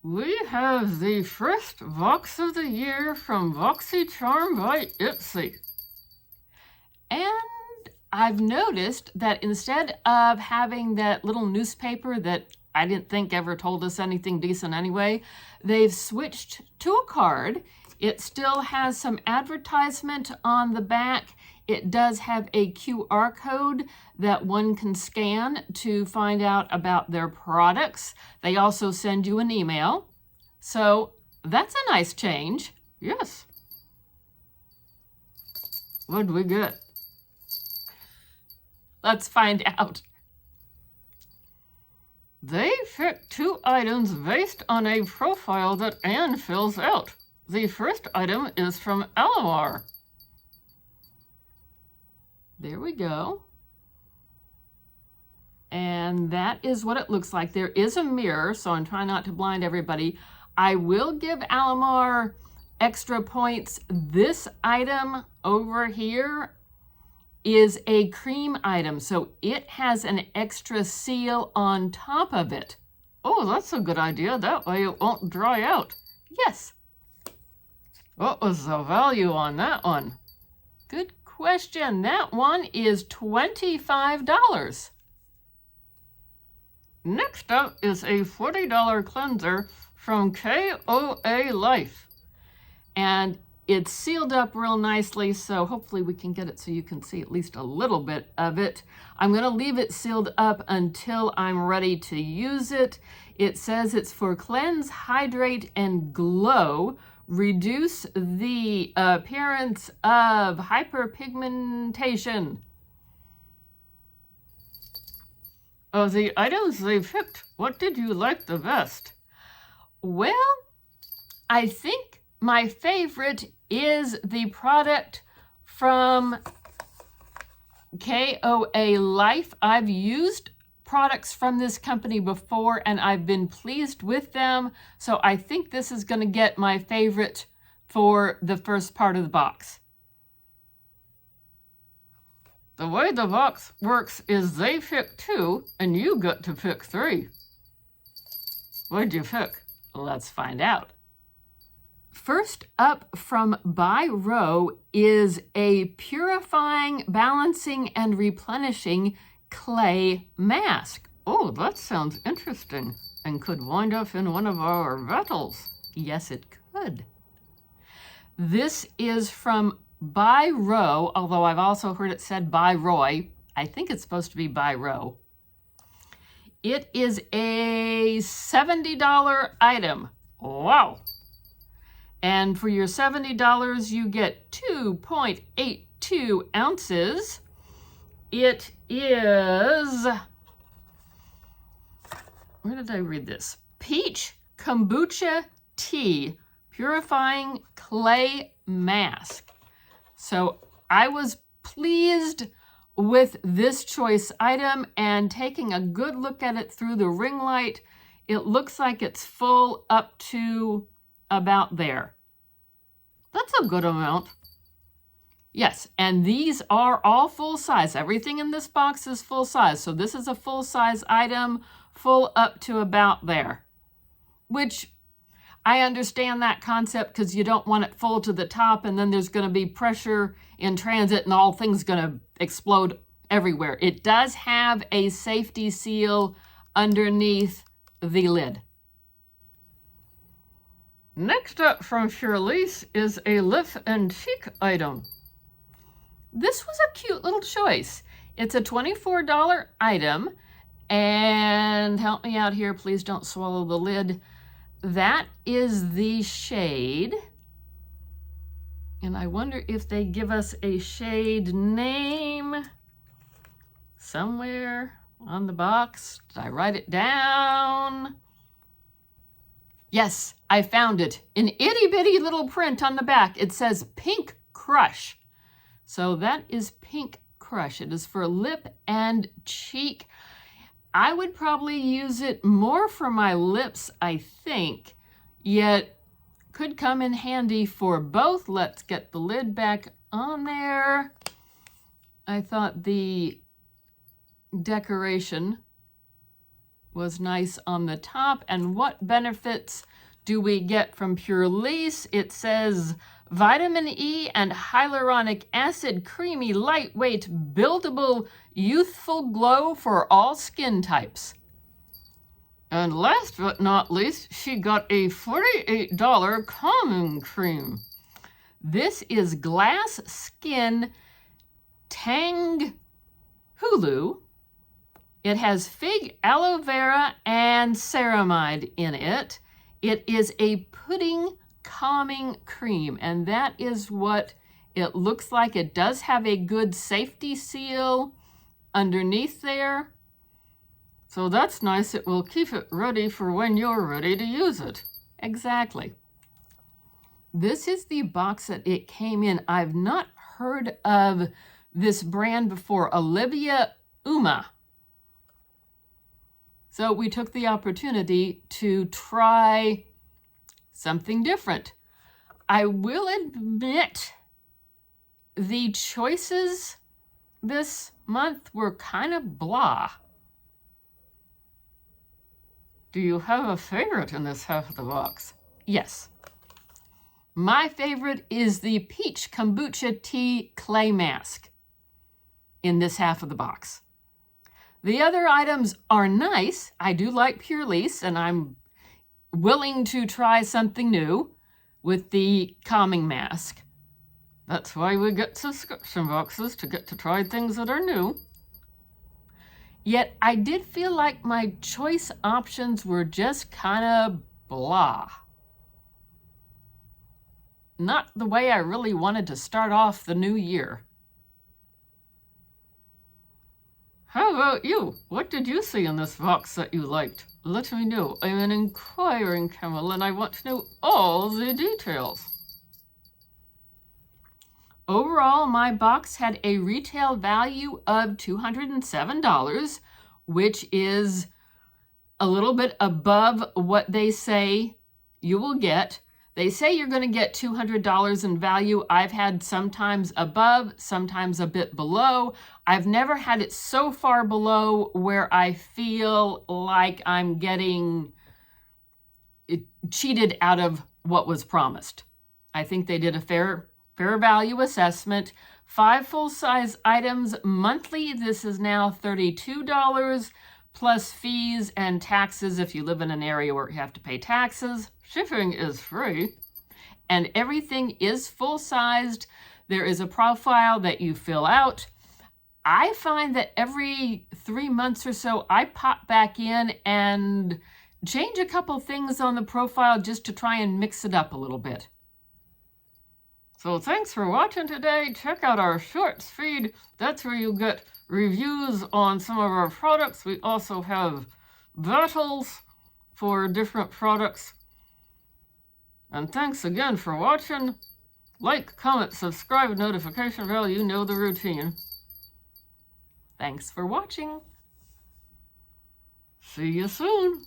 We have the first box of the year from Boxycharm by IPSY. And I've noticed that instead of having that little newspaper that I didn't think ever told us anything decent anyway, they've switched to a card. It still has some advertisement on the back. It does have a QR code that one can scan to find out about their products. They also send you an email. So that's a nice change. Yes. What do we get? Let's find out. They pick 2 items based on a profile that Anne fills out. The first item is from Allure. There we go. And that is what it looks like. There is a mirror, so I'm trying not to blind everybody. I will give Allure extra points. This item over here is a cream item, so it has an extra seal on top of it. Oh, that's a good idea. That way it won't dry out. Yes. What was the value on that one? Good question. That one is $25. Next up is a $40 cleanser from KOA Life. And it's sealed up real nicely, so hopefully we can get it so you can see at least a little bit of it. I'm going to leave it sealed up until I'm ready to use it. It says it's for cleanse, hydrate, and glow. Reduce the appearance of hyperpigmentation. Of the items they picked, what did you like the best? Well, I think my favorite is the product from KOA Life. I've used products from this company before and I've been pleased with them. So I think this is going to get my favorite for the first part of the box. The way the box works is they pick 2 and you get to pick 3. What'd you pick? Let's find out. First up from By Row is a purifying, balancing, and replenishing clay mask. Oh, that sounds interesting and could wind up in one of our bottles. Yes, it could. This is from By Row, although I've also heard it said By Roy. I think it's supposed to be By Row. It is a $70 item. Wow. And for your $70, you get 2.82 ounces. It is, where did I read this? Peach Kombucha Tea Purifying Clay Mask. So I was pleased with this choice item, and taking a good look at it through the ring light, it looks like it's full up to about there. That's a good amount. Yes, and these are all full size. Everything in this box is full size. So this is a full size item, full up to about there. Which I understand that concept because you don't want it full to the top and then there's going to be pressure in transit and all things going to explode everywhere. It does have a safety seal underneath the lid. Next up from Charlize is a lip and cheek item. This was a cute little choice. It's a $24 item, and help me out here, please don't swallow the lid. That is the shade, and I wonder if they give us a shade name somewhere on the box. Did I write it down? Yes, I found it. An itty bitty little print on the back. It says Pink Crush. So that is Pink Crush. It is for lip and cheek. I would probably use it more for my lips, I think, yet could come in handy for both. Let's get the lid back on there. I thought the decoration was nice on the top. And what benefits do we get from Pure Lease? It says vitamin E and hyaluronic acid, creamy, lightweight, buildable, youthful glow for all skin types. And last but not least, she got a $48 calming cream. This is Glass Skin Tang Hulu. It has fig, aloe vera, and ceramide in it. It is a pudding calming cream, and that is what it looks like. It does have a good safety seal underneath there. So that's nice. It will keep it ready for when you're ready to use it. Exactly. This is the box that it came in. I've not heard of this brand before, Olivia Uma. So we took the opportunity to try something different. I will admit the choices this month were kind of blah. Do you have a favorite in this half of the box? Yes. My favorite is the Peach Kombucha Tea Clay Mask in this half of the box. The other items are nice. I do like Pure Lease, and I'm willing to try something new with the calming mask. That's why we get subscription boxes, to get to try things that are new. Yet I did feel like my choice options were just kind of blah. Not the way I really wanted to start off the new year. How about you? What did you see in this box that you liked? Let me know. I'm an inquiring camel and I want to know all the details. Overall, my box had a retail value of $207, which is a little bit above what they say you will get. They say you're going to get $200 in value. I've had sometimes above, sometimes a bit below. I've never had it so far below where I feel like I'm getting cheated out of what was promised. I think they did a fair value assessment. 5 full-size items monthly. This is now $32 plus fees and taxes if you live in an area where you have to pay taxes. Shipping is free. And everything is full-sized. There is a profile that you fill out. I find that every 3 months or so, I pop back in and change a couple things on the profile just to try and mix it up a little bit. So thanks for watching today. Check out our shorts feed. That's where you get reviews on some of our products. We also have battles for different products. And thanks again for watching. Like, comment, subscribe, notification bell. You know the routine. Thanks for watching. See you soon.